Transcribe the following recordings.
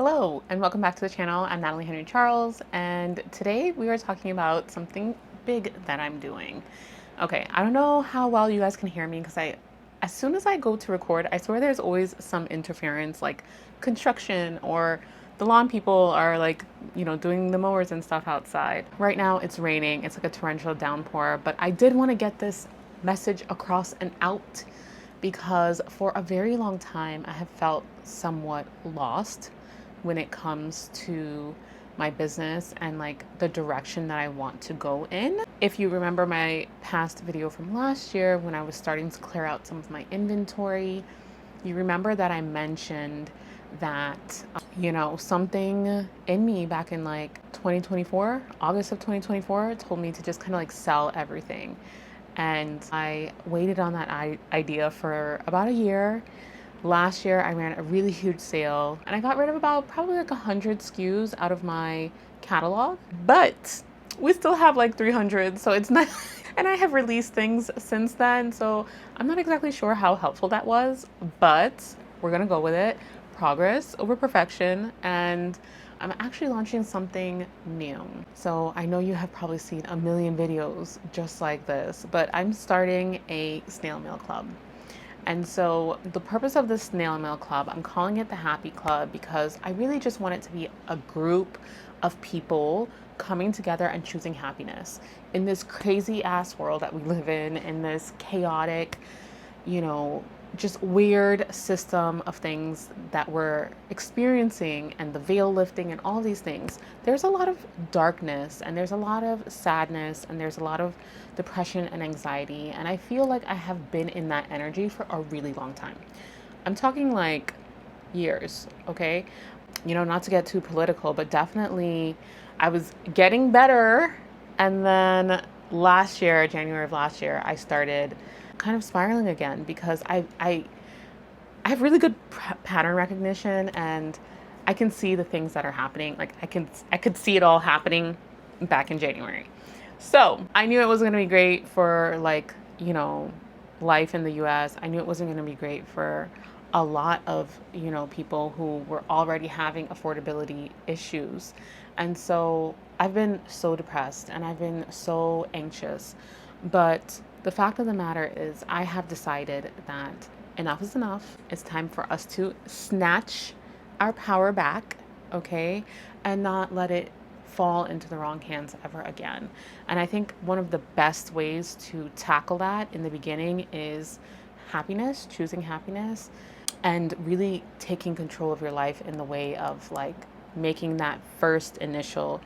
Hello and welcome back to the channel. I'm Natalie Henry Charles, and today we are talking about something big that I'm doing. Okay, I don't know how well you guys can hear me because as soon as I go to record, I swear there's always some interference, like construction or the lawn people are like, doing the mowers and stuff outside. Right now it's raining, it's like a torrential downpour, but I did want to get this message across and out because for a very long time I have felt somewhat lost when it comes to my business and like the direction that I want to go in. If you remember my past video from last year when I was starting to clear out some of my inventory, you remember that I mentioned that, something in me back in like 2024, August of 2024, told me to just kind of like sell everything. And I waited on that idea for about a year. Last year, I ran a really huge sale and I got rid of about probably like 100 SKUs out of my catalog, but we still have like 300, so it's not. And I have released things since then, so I'm not exactly sure how helpful that was, but we're gonna go with it. Progress over perfection, and I'm actually launching something new. So I know you have probably seen a million videos just like this, but I'm starting a snail mail club. And so the purpose of this snail mail club, I'm calling it the Happy Club because I really just want it to be a group of people coming together and choosing happiness in this crazy ass world that we live in this chaotic, just weird system of things that we're experiencing and the veil lifting and all these things. There's a lot of darkness and there's a lot of sadness and there's a lot of depression and anxiety. And I feel like I have been in that energy for a really long time. I'm talking like years, okay? Not to get too political, but definitely I was getting better. And then last year, January of last year, I started kind of spiraling again because I have really good pattern recognition and I can see the things that are happening. Like I could see it all happening back in January. So I knew it wasn't going to be great for like, life in the US. I knew it wasn't going to be great for a lot of, people who were already having affordability issues. And so I've been so depressed and I've been so anxious. But the fact of the matter is I have decided that enough is enough. It's time for us to snatch our power back, okay? And not let it fall into the wrong hands ever again. And I think one of the best ways to tackle that in the beginning is happiness, choosing happiness, and really taking control of your life in the way of like making that first initial,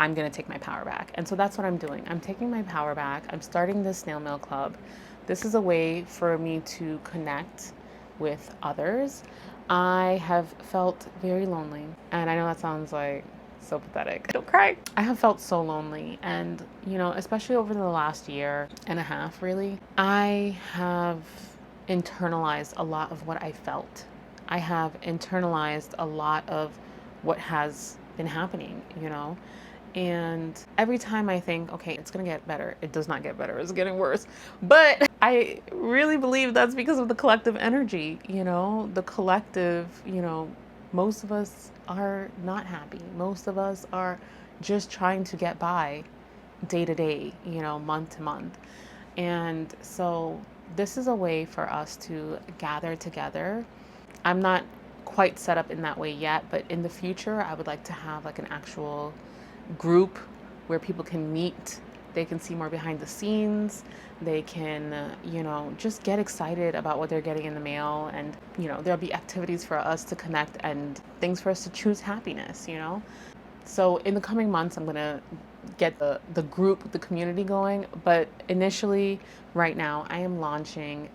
I'm going to take my power back. And so that's what I'm doing. I'm taking my power back. I'm starting this snail mail club. This is a way for me to connect with others. I have felt very lonely, and I know that sounds like so pathetic. Don't cry. I have felt so lonely, and especially over the last year and a half, really, I have internalized a lot of what I felt. I have internalized a lot of what has been happening, And every time I think, okay, it's gonna get better, it does not get better, it's getting worse. But I really believe that's because of the collective energy, the collective, most of us are not happy. Most of us are just trying to get by day to day, month to month. And so this is a way for us to gather together. I'm not quite set up in that way yet, but in the future, I would like to have like an actual group where people can meet. They can see more behind the scenes. They can, just get excited about what they're getting in the mail. And, there'll be activities for us to connect and things for us to choose happiness, So in the coming months, I'm going to get the group, the community going. But initially, right now, I am launching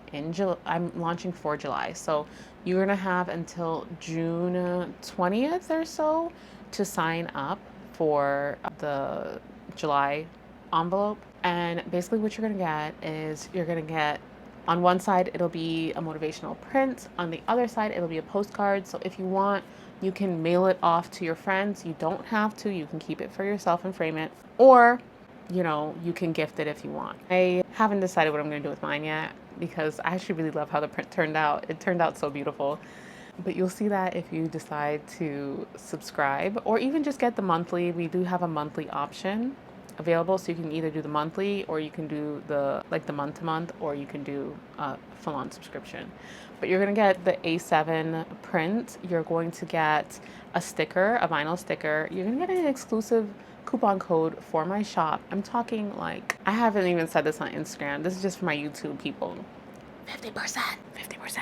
I'm launching for July. So you're going to have until June 20th or so to sign up for the July envelope. And basically what you're going to get is you're going to get, on one side, it'll be a motivational print. On the other side, it'll be a postcard. So if you want, you can mail it off to your friends. You don't have to. You can keep it for yourself and frame it. Or, you can gift it if you want. I haven't decided what I'm going to do with mine yet because I actually really love how the print turned out. It turned out so beautiful. But you'll see that if you decide to subscribe or even just get the monthly. We do have a monthly option available, so you can either do the monthly or you can do the month to month, or you can do a full on subscription. But you're going to get the A7 print. You're going to get a sticker, a vinyl sticker. You're going to get an exclusive coupon code for my shop. I'm talking like, I haven't even said this on Instagram. This is just for my YouTube people. 50%. 50%.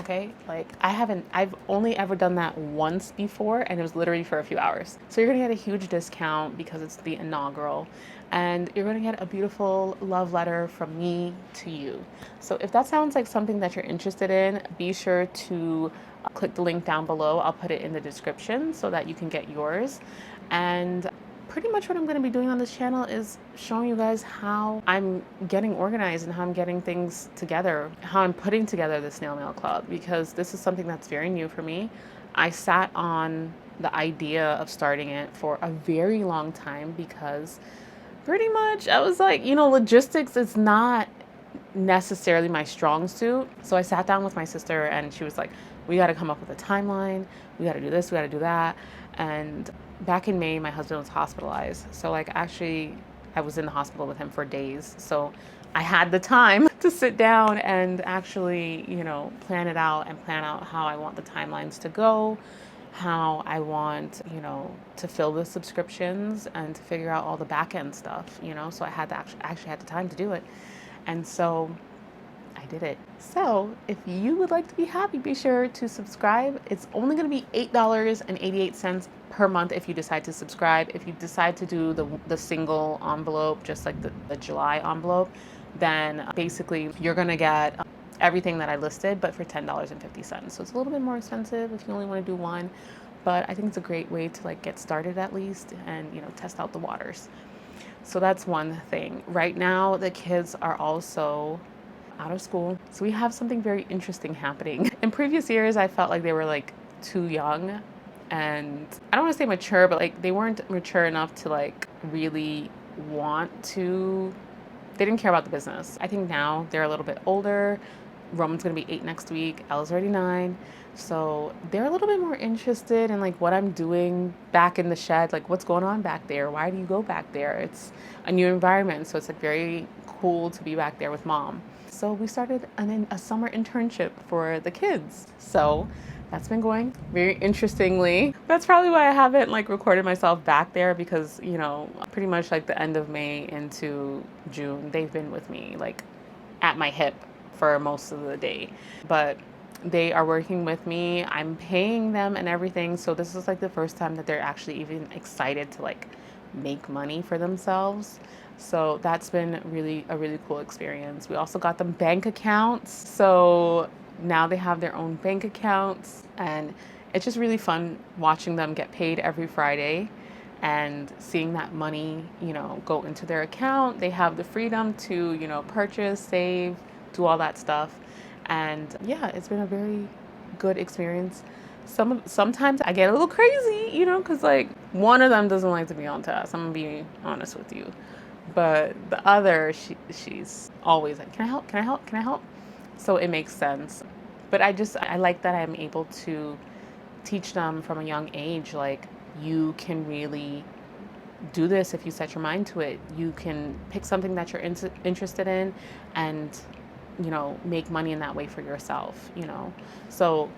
Okay, like I've only ever done that once before, and it was literally for a few hours. So you're gonna get a huge discount because it's the inaugural, and you're gonna get a beautiful love letter from me to you. So if that sounds like something that you're interested in, be sure to click the link down below. I'll put it in the description so that you can get yours. And pretty much what I'm going to be doing on this channel is showing you guys how I'm getting organized and how I'm getting things together, how I'm putting together the Snail Mail Club, because this is something that's very new for me. I sat on the idea of starting it for a very long time because pretty much I was like, logistics is not necessarily my strong suit. So I sat down with my sister and she was like, we got to come up with a timeline. We got to do this, we got to do that. And back in May, my husband was hospitalized. So like actually I was in the hospital with him for days. So I had the time to sit down and actually, plan it out and plan out how I want the timelines to go, how I want, to fill the subscriptions and to figure out all the back end stuff, so I had to actually had the time to do it. And so I did it. So if you would like to be happy, be sure to subscribe. It's only going to be $8.88 per month if you decide to subscribe. If you decide to do the single envelope, just like the July envelope, then basically you're going to get everything that I listed, but for $10.50. So it's a little bit more expensive if you only want to do one. But I think it's a great way to like get started at least and, test out the waters. So that's one thing. Right now, the kids are also out of school. So we have something very interesting happening. In previous years, I felt like they were like too young, and I don't want to say mature, but like they weren't mature enough to like really they didn't care about the business. I think now they're a little bit older. Roman's gonna be 8 next week. Ella's already 9. So they're a little bit more interested in like what I'm doing back in the shed, like what's going on back there. Why do you go back there? It's a new environment. So it's like very cool to be back there with mom. So we started a summer internship for the kids. So that's been going very interestingly. That's probably why I haven't like recorded myself back there because, pretty much like the end of May into June, they've been with me like at my hip for most of the day. But they are working with me. I'm paying them and everything. So this is like the first time that they're actually even excited to like make money for themselves. So that's been a really cool experience. We also got them bank accounts. So now they have their own bank accounts, and it's just really fun watching them get paid every Friday and seeing that money, go into their account. They have the freedom to, purchase, save, do all that stuff. And yeah, it's been a very good experience. Sometimes I get a little crazy, because like one of them doesn't like to be on task. I'm gonna be honest with you. But the other, she's always like, can I help? Can I help? Can I help? So it makes sense. But I like that I'm able to teach them from a young age, like you can really do this if you set your mind to it. You can pick something that you're interested in and, make money in that way for yourself, So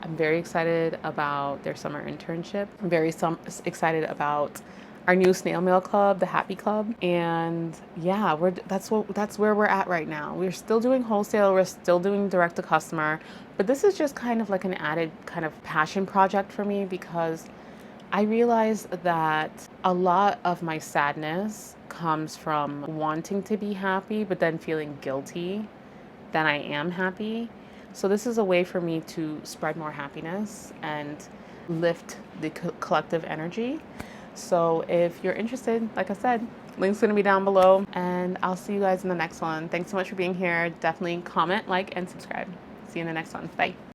I'm very excited about their summer internship. I'm very excited about our new snail mail club, the Happy Club. And yeah, that's where we're at right now. We're still doing wholesale, we're still doing direct to customer, but this is just kind of like an added kind of passion project for me because I realized that a lot of my sadness comes from wanting to be happy, but then feeling guilty that I am happy. So this is a way for me to spread more happiness and lift the collective energy. So if you're interested, like I said, link's gonna be down below, and I'll see you guys in the next one. Thanks so much for being here. Definitely comment, like, and subscribe. See you in the next one. Bye.